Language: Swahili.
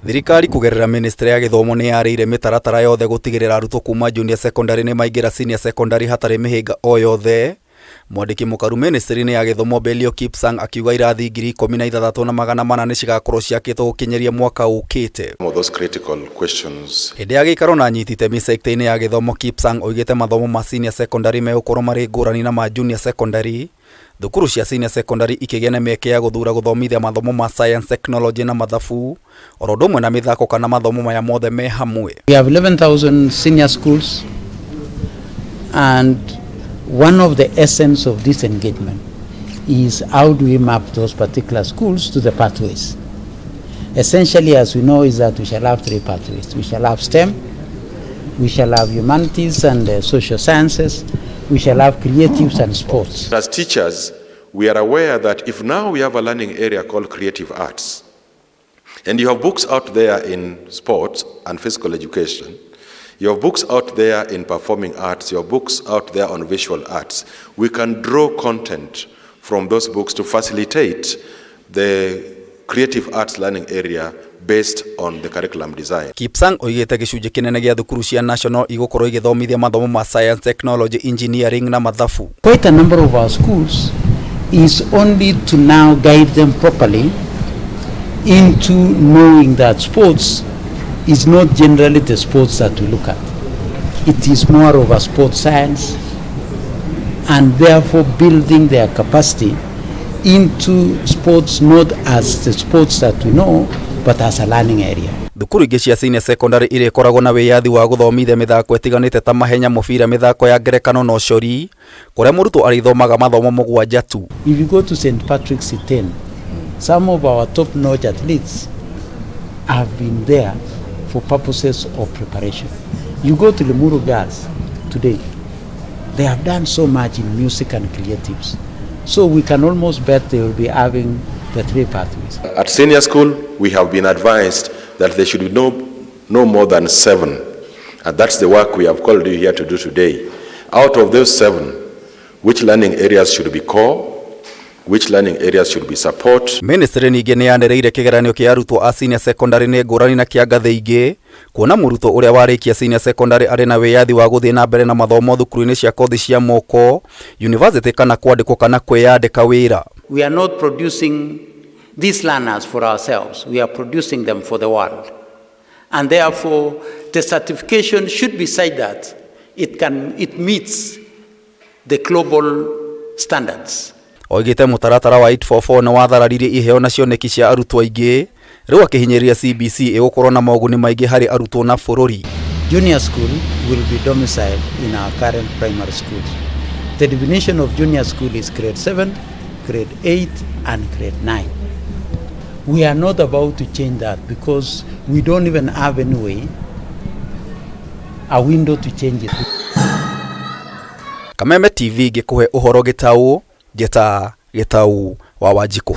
Thirikari kugerera Ministry ya Githomo ni yarĩire mĩtaratara yothe gũtigĩrĩra arutwo kuma junior secondary ni maingĩra senior secondary hatarĩ mĩhĩnga o yothe. Mwandiki mũkaru Ministry-inĩ ya Githomo BELIO KIPSANG akiuga irathi 16,400 nĩ cigakorwo ciakĩtwo gũkinyeria mwaka ũkĩte. Hĩndĩ ya gĩikaro na anyiti itemi sector-inĩ ya gĩthomo, KIPSANG oigĩte mathomo ma senior secondary megũkorwo marĩ ngũrani na ma junior secondary. Thukuru cia senior secondary ikĩgĩa na mĩeke ya gũthura gũthomithia mathomo ma science, technology na mathabu, oro ũndũ ũmwe na mĩthako kana mathomo maya mothe me hamwe. We have 11,000 senior schools, and one of the essence of this engagement is how do we map those particular schools to the pathways. Essentially, as we know, is that we shall have 3 pathways. We shall have STEM, we shall have humanities and social sciences, we shall have creatives and sports. As teachers, we are aware that if now we have a learning area called creative arts, and you have books out there in sports and physical education, you have books out there in performing arts, you have books out there on visual arts, we can draw content from those books to facilitate the creative arts learning area based on the curriculum design. KIPSANG oigĩte gĩcunjĩ kĩnene gĩa thukuru cia national igũkorwo igĩthomithia mathomo ma science, technology, engineering na mathabu. Quite a number of our schools is only to now guide them properly into knowing that sports is not generally the sports that we look at. It is more of a sports science, and therefore building their capacity into sports not as the sports that we know, but as a learning area. Thukuru ingĩ cia senior secondary irĩ koragwo na wĩyathi wa gũthomithia mĩthako ĩtiganĩte ta mahenya, mũbira, mĩthako ya ngerekano na ũcori, kũrĩa mũrutwo arĩthomaga mathomo mũgwanja tu. If you go to St. Patrick's Iten, some of our top-notch athletes have been there for purposes of preparation. You go to Limuru Girls today, they have done so much in music and creatives. So we can almost bet they will be having the 3 pathways. At senior school, we have been advised that there should be no more than 7. And that's the work we have called you here to do today. Out of those 7, which learning areas should be core? Which learning areas should be support? Ministry ningĩ nĩ yanĩrĩire kĩgeranio kĩa arutwo a senior secondary nĩ ngũrani na kĩa ngathĩ ingĩ, kuona mũrutwo ũrĩa warĩkia senior secondary arĩ na wĩyathi wa gũthiĩ na mbere na mathomo thukuru-inĩ cia kothi cia moko, university kana kwandĩkwo kana kwĩyandĩka wĩra. We are not producing these learners for ourselves. We are producing them for the world. And therefore, the certification should be such that it meets the global standards. Oigĩte mũtaratara wa 844 na wathararirie iheo na cioneki cia arutwo aingĩ, rĩu akĩhinyĩria CBC ĩgũkorwo na moguni maingĩ harĩ arutwo na bũrũri. Junior school will be domiciled in our current primary schools. The definition of junior school is grade 7, grade 8 and grade 9. We are not about to change that because we don't even have any way, a window to change it. Kameme TV gĩkũhe ũhoro gĩtaũ, Gĩtaũ wa Wanjikũ.